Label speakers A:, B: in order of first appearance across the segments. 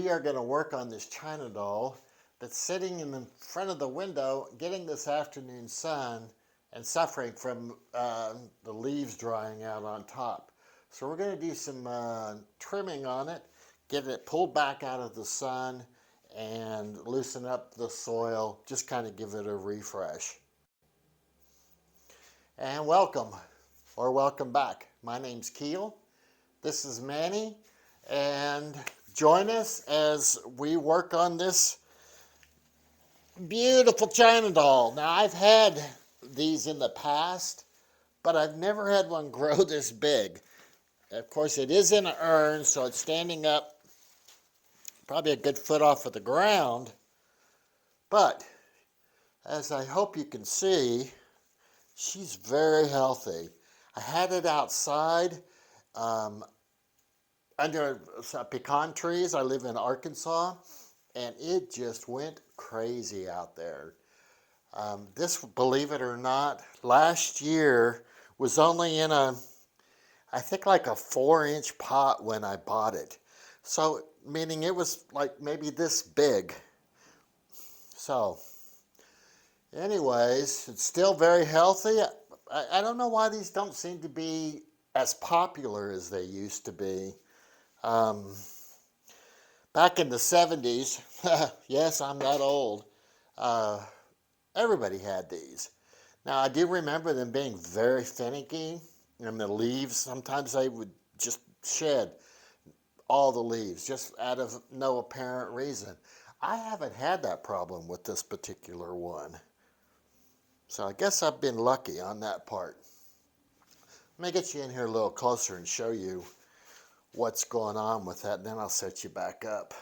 A: we are going to work on this China doll that's sitting in the front of the window, getting this afternoon sun and suffering from the leaves drying out on top. So we're going to do some trimming on it, get it pulled back out of the sun, and loosen up the soil, just kind of give it a refresh. And welcome, or welcome back. My name's Keel. This is Manny, and join us as we work on this beautiful China doll. Now, I've had these in the past, but I've never had one grow this big. Of course, it is in an urn, so it's standing up probably a good foot off of the ground. But as I hope you can see, she's very healthy. I had it outside under pecan trees. I live in Arkansas, and it just went crazy out there. This, believe it or not, last year was only in I think like a 4-inch pot when I bought it. So, meaning it was like maybe this big. So, anyways, it's still very healthy. I don't know why these don't seem to be as popular as they used to be. Back in the 70s, yes, I'm that old, everybody had these. Now, I do remember them being very finicky, and the leaves, sometimes they would just shed all the leaves, just out of no apparent reason. I haven't had that problem with this particular one. So I guess I've been lucky on that part. Let me get you in here a little closer and show you what's going on with that, and then I'll set you back up.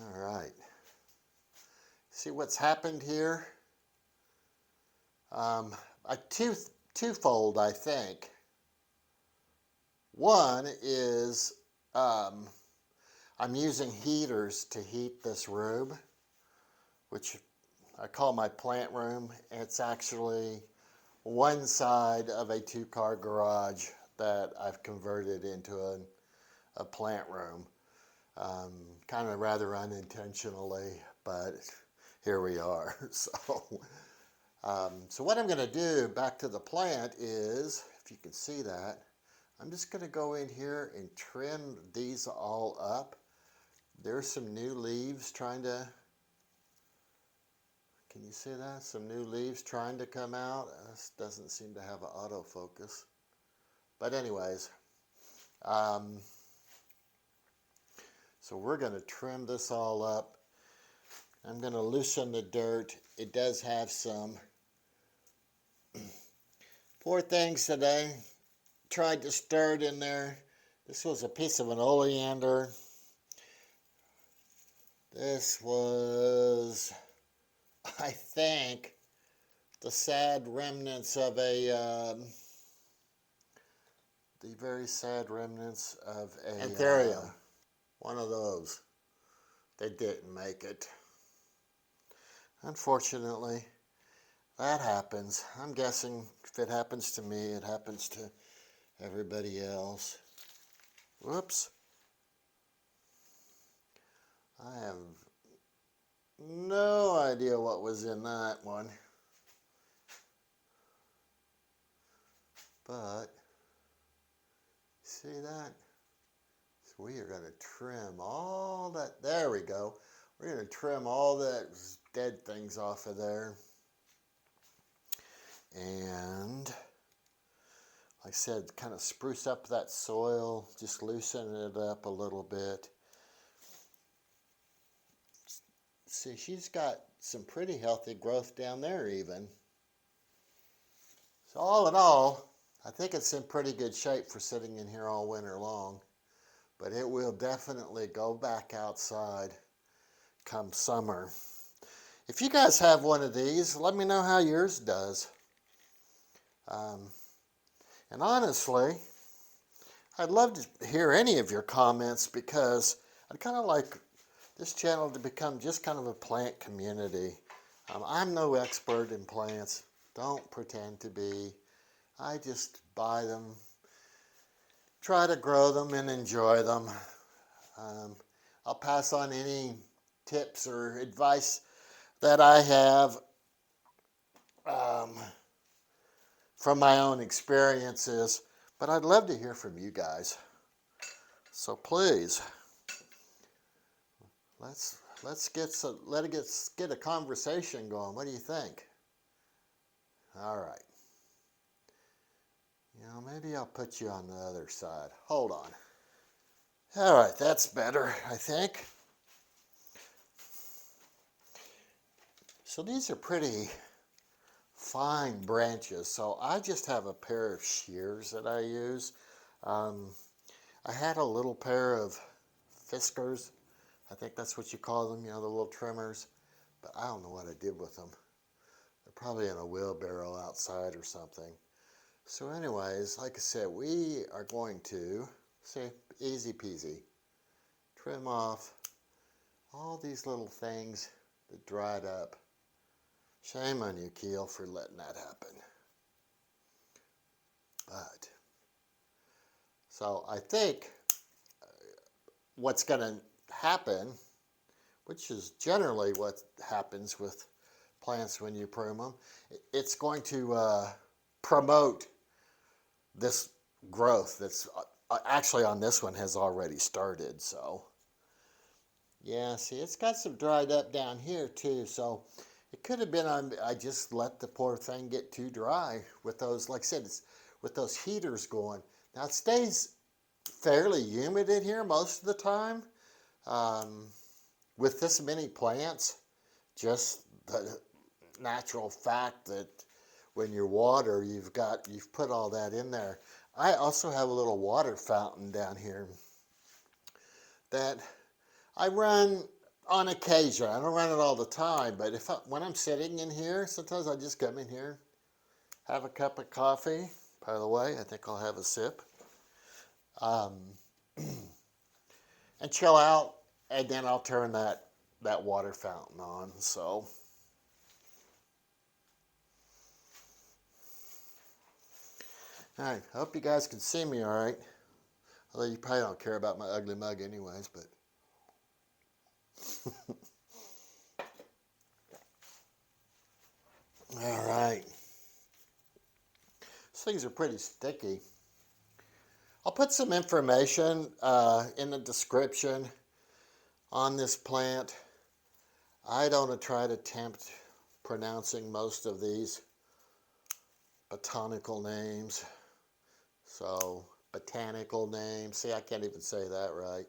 A: All right. See what's happened here? Twofold, I think. One is I'm using heaters to heat this room, which I call my plant room. It's actually one side of a 2-car garage that I've converted into a plant room. Kind of rather unintentionally, but here we are. So what I'm going to do back to the plant is, if you can see that, I'm just going to go in here and trim these all up. There's some new leaves trying to, can you see that? Some new leaves trying to come out. This doesn't seem to have an autofocus. But anyways, so we're going to trim this all up. I'm going to loosen the dirt. It does have some poor things that I tried to stir it in there. This was a piece of an oleander. This was, I think, the sad remnants of the very sad remnants of a anthurium. One of those. They didn't make it. Unfortunately, that happens. I'm guessing if it happens to me, it happens to everybody else. Whoops. I have no idea what was in that one. But, see that? So we are going to trim all that. There we go. We're going to trim all that dead things off of there. And, like I said, kind of spruce up that soil, just loosen it up a little bit. See, she's got some pretty healthy growth down there even. So all in all, I think it's in pretty good shape for sitting in here all winter long. But it will definitely go back outside come summer. If you guys have one of these, let me know how yours does. And honestly, I'd love to hear any of your comments, because I'd kind of like this channel to become just kind of a plant community. I'm no expert in plants. Don't pretend to be. I just buy them, try to grow them and enjoy them. I'll pass on any tips or advice that I have um, from my own experiences, but I'd love to hear from you guys. So please, let's get a conversation going. What do you think? All right. Maybe I'll put you on the other side. Hold on. All right, that's better, I think. So these are pretty fine branches. So I just have a pair of shears that I use. I had a little pair of Fiskars. I think that's what you call them, the little trimmers. But I don't know what I did with them. They're probably in a wheelbarrow outside or something. So anyways, like I said, we are going to, see, easy peasy, trim off all these little things that dried up. Shame on you, Keel, for letting that happen. But, so I think what's going to happen, which is generally what happens with plants when you prune them, it's going to promote this growth that's actually on this one has already started. So yeah, see, it's got some dried up down here too. So it could have been I just let the poor thing get too dry with those, like I said, it's with those heaters going. Now it stays fairly humid in here most of the time. With this many plants, just the natural fact that when you water, you've put all that in there. I also have a little water fountain down here that I run on occasion. I don't run it all the time, but when I'm sitting in here, sometimes I just come in here, have a cup of coffee. By the way, I think I'll have a sip. And chill out, and then I'll turn that water fountain on. So all right, I hope you guys can see me all right. Although you probably don't care about my ugly mug anyways, but all right. These things are pretty sticky. I'll put some information in the description on this plant. I don't try to attempt pronouncing most of these botanical names. So, botanical names. See, I can't even say that right.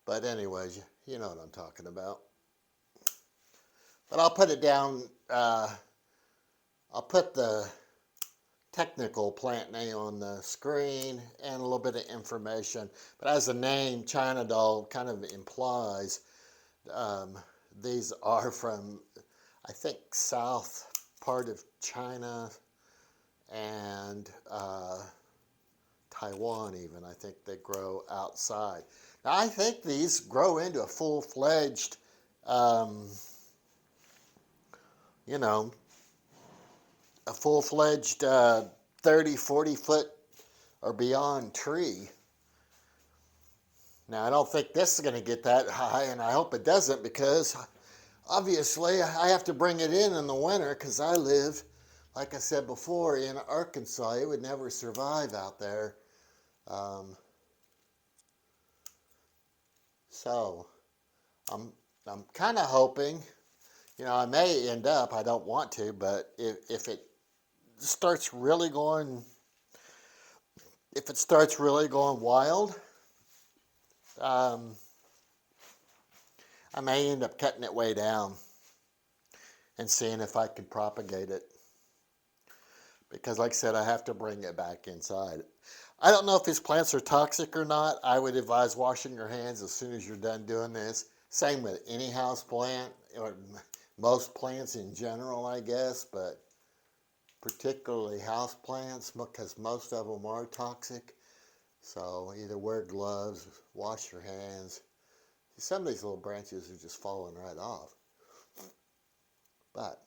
A: But anyways, you know what I'm talking about. But I'll put it down. I'll put the technical plant name on the screen and a little bit of information. But as the name China Doll kind of implies, these are from, I think, south part of China and Taiwan even. I think they grow outside. Now, I think these grow into a full-fledged, a full-fledged 30, 40 foot or beyond tree. Now, I don't think this is going to get that high, and I hope it doesn't, because obviously I have to bring it in the winter, because I live, like I said before, in Arkansas. It would never survive out there. So I'm kind of hoping, I may end up, I don't want to, but if it starts really going, wild, I may end up cutting it way down and seeing if I can propagate it. Because like I said, I have to bring it back inside. I don't know if these plants are toxic or not. I would advise washing your hands as soon as you're done doing this. Same with any house plant, or most plants in general, I guess, but particularly house plants, because most of them are toxic. So either wear gloves, wash your hands. Some of these little branches are just falling right off. But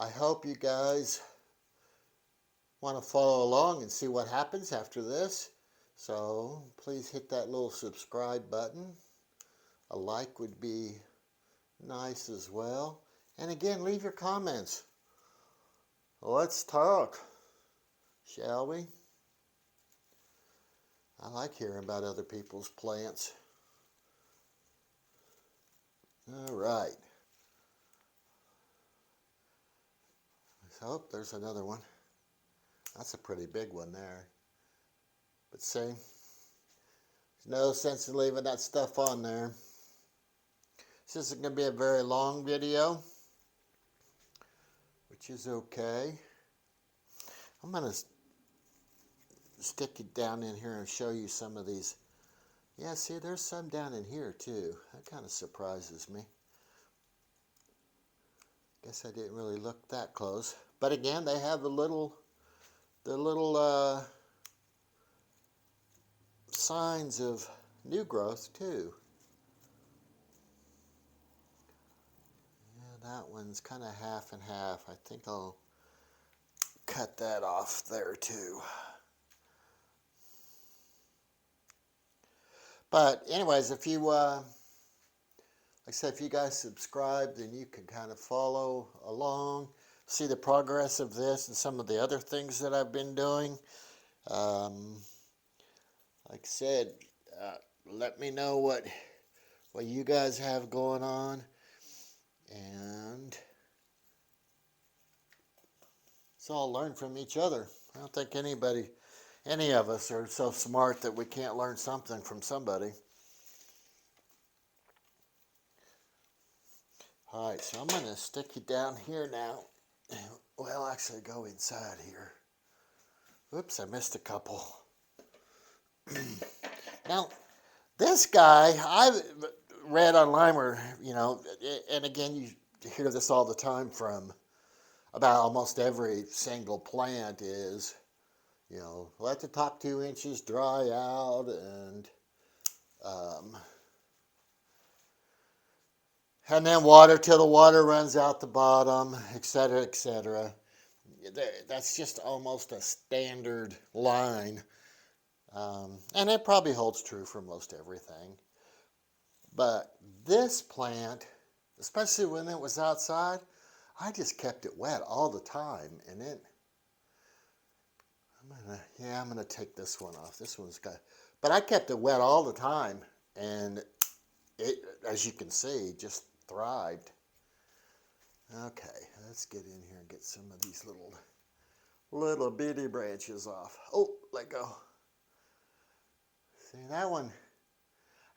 A: I hope you guys want to follow along and see what happens after this, so please hit that little subscribe button. A like would be nice as well. And again, leave your comments. Let's talk, shall we? I like hearing about other people's plants. All right. Oh, there's another one. That's a pretty big one there. But see, there's no sense in leaving that stuff on there. This isn't going to be a very long video, which is okay. I'm going to stick it down in here and show you some of these. Yeah, see, there's some down in here too. That kind of surprises me. Guess I didn't really look that close. But again, they have the little signs of new growth too. Yeah, that one's kind of half and half. I think I'll cut that off there too. But anyways, if you, like I said, if you guys subscribe, then you can kind of follow along, see the progress of this and some of the other things that I've been doing. Like I said, let me know what you guys have going on, and let's all learn from each other. I don't think any of us are so smart that we can't learn something from somebody. All right, so I'm going to stick you down here now. Well, actually, go inside here. Oops, I missed a couple. Now, this guy, I read online where, and again, you hear this all the time from about almost every single plant is, let the top 2 inches dry out and then water till the water runs out the bottom, etc., etc. That's just almost a standard line. And it probably holds true for most everything. But this plant, especially when it was outside, I just kept it wet all the time. And then, I'm gonna take this one off. This one's got, but I kept it wet all the time. And it, as you can see, just thrived. Okay, let's get in here and get some of these little bitty branches off. Oh, let go. See, that one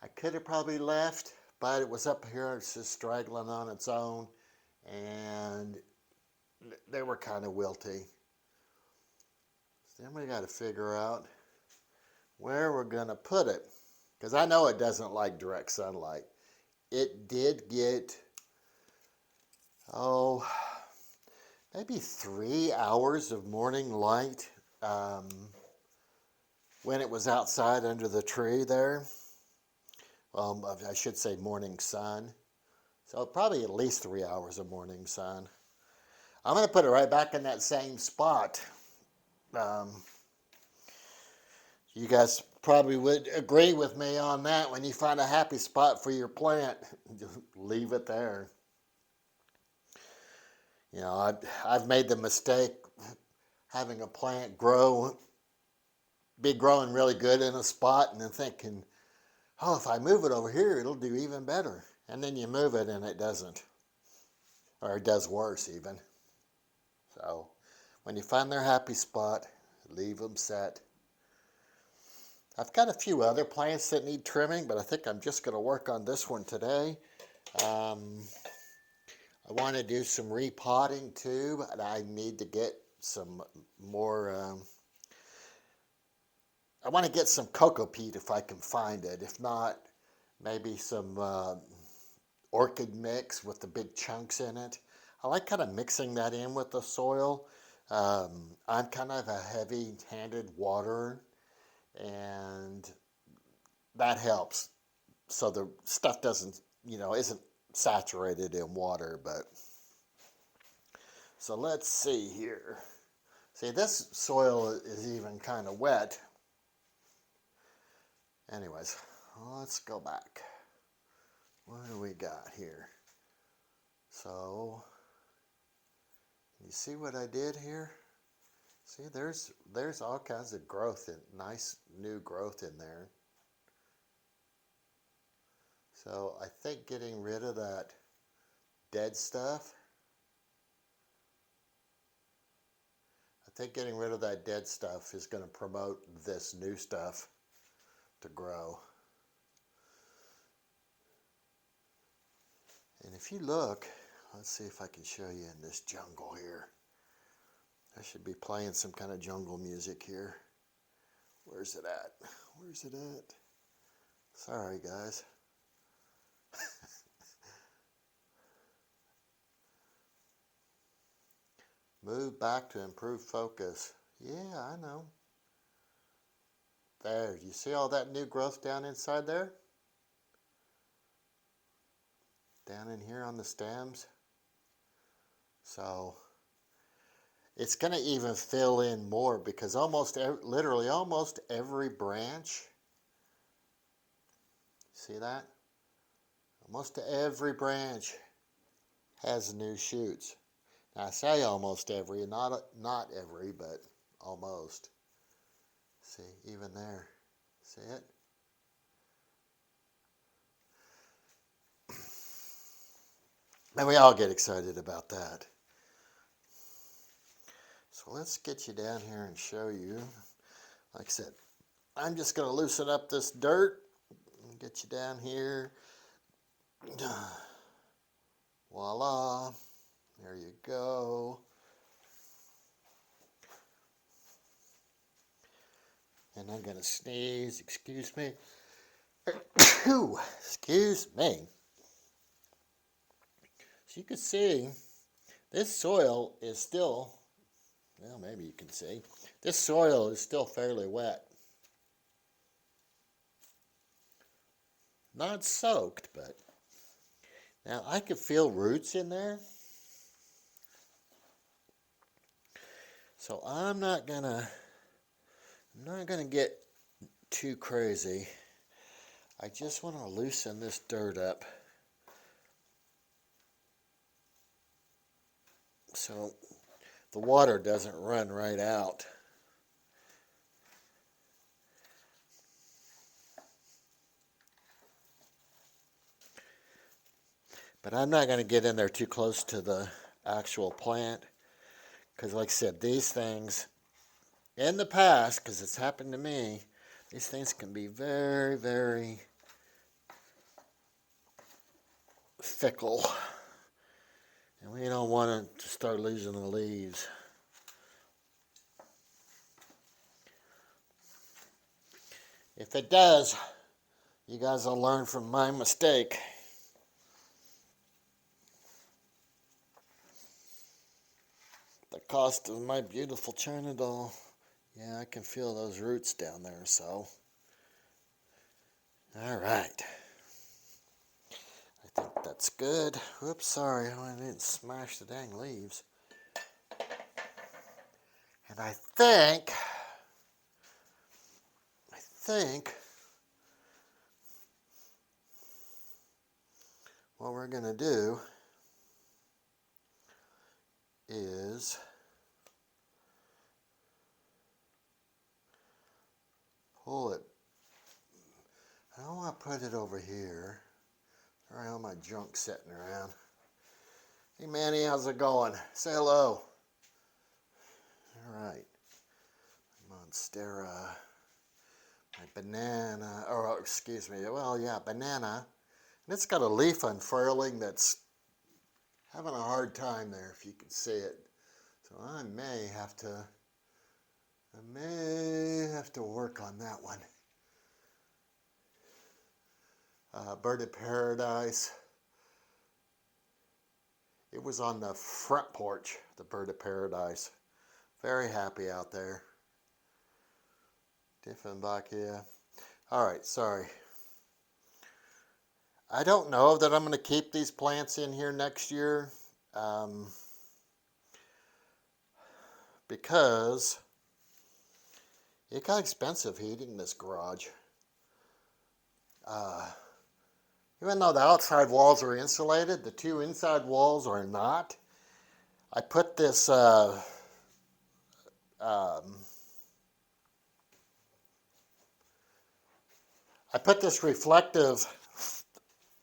A: I could have probably left, but it was up here. It's just straggling on its own, and they were kind of wilty. So then we got to figure out where we're going to put it, because I know it doesn't like direct sunlight. It did get, maybe 3 hours of morning light when it was outside under the tree there. I should say morning sun. So probably at least 3 hours of morning sun. I'm going to put it right back in that same spot. You guys probably would agree with me on that. When you find a happy spot for your plant, just leave it there. I've made the mistake having a plant be growing really good in a spot, and then thinking, oh, if I move it over here, it'll do even better. And then you move it and it doesn't. Or it does worse even. So when you find their happy spot, leave them set. I've got a few other plants that need trimming, but I think I'm just going to work on this one today. I want to do some repotting too, but I need to get some more, I want to get some cocoa peat if I can find it. If not, maybe some orchid mix with the big chunks in it. I like kind of mixing that in with the soil. I'm kind of a heavy-handed waterer, and that helps. So the stuff doesn't, isn't saturated in water. But so let's see here. See, this soil is even kind of wet. Anyways, let's go back. What do we got here? So, you see what I did here? See, there's all kinds of growth, nice new growth in there. So I think getting rid of that dead stuff, is going to promote this new stuff to grow. And if you look, let's see if I can show you in this jungle here. I should be playing some kind of jungle music here. Where's it at? Where's it at? Sorry, guys. Move back to improve focus. Yeah, I know. There, you see all that new growth down inside there? Down in here on the stems. So it's going to even fill in more because literally almost every branch, see that? Almost every branch has new shoots. Now I say almost every, not every, but almost. See, even there. See it? And we all get excited about that. So let's get you down here and show you. Like I said, I'm just going to loosen up this dirt and get you down here. Voila. There you go. And I'm going to sneeze. Excuse me. Excuse me. So you can see this soil is still, well, maybe you can see, this soil is still fairly wet. Not soaked, but now I can feel roots in there. So I'm not gonna get too crazy. I just want to loosen this dirt up so the water doesn't run right out. But I'm not going to get in there too close to the actual plant because, like I said, these things in the past, because it's happened to me, these things can be very, very fickle. And we don't want to start losing the leaves. If it does, you guys will learn from my mistake. The cost of my beautiful China doll. Yeah, I can feel those roots down there, so. All right. I think that's good. Whoops, sorry, I didn't smash the dang leaves. And I think what we're going to do is pull it. I don't want to put it over here. Sorry, all my junk sitting around. Hey Manny, how's it going? Say hello. All right. Monstera. My banana, or excuse me, well, yeah, banana. And it's got a leaf unfurling that's having a hard time there, if you can see it. So I may have to work on that one. Bird of Paradise. It was on the front porch, the Bird of Paradise. Very happy out there. Dieffenbachia. All right, sorry. I don't know that I'm going to keep these plants in here next year because it got expensive heating this garage. Even though the outside walls are insulated, the two inside walls are not. I put this reflective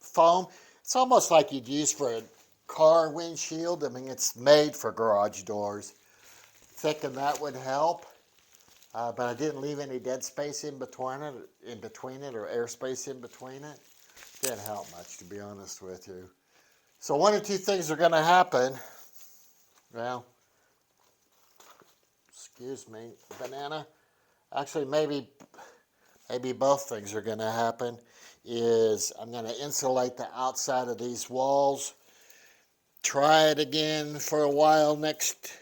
A: foam. It's almost like you'd use for a car windshield. I mean, it's made for garage doors. Thinking that would help, but I didn't leave any dead space in between it, or airspace in between it. Didn't help much, to be honest with you. So one of two things are going to happen. Well, excuse me, banana. Actually, maybe both things are going to happen. Is I'm going to insulate the outside of these walls. Try it again for a while next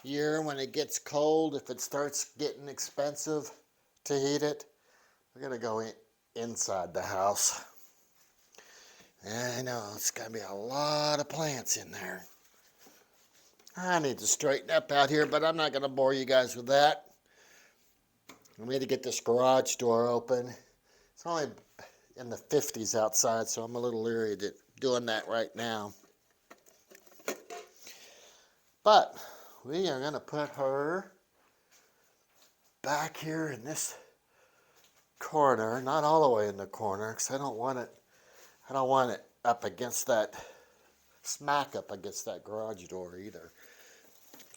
A: year when it gets cold. If it starts getting expensive to heat it, we're going to go inside the house. I know, it's going to be a lot of plants in there. I need to straighten up out here, but I'm not going to bore you guys with that. I need to get this garage door open. It's only in the 50s outside, so I'm a little leery to doing that right now. But we are going to put her back here in this corner, not all the way in the corner, because I don't want it up against that, smack up against that garage door either.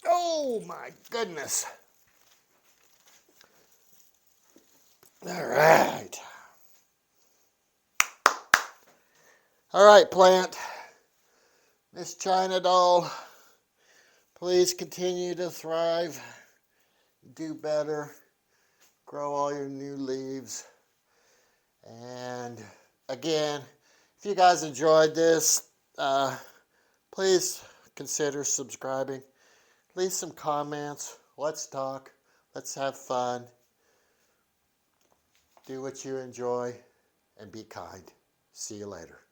A: Oh my goodness. All right. All right, plant. Miss China Doll, please continue to thrive, do better, grow all your new leaves. And again, if you guys enjoyed this, please consider subscribing. Leave some comments. Let's talk. Let's have fun. Do what you enjoy and be kind. See you later.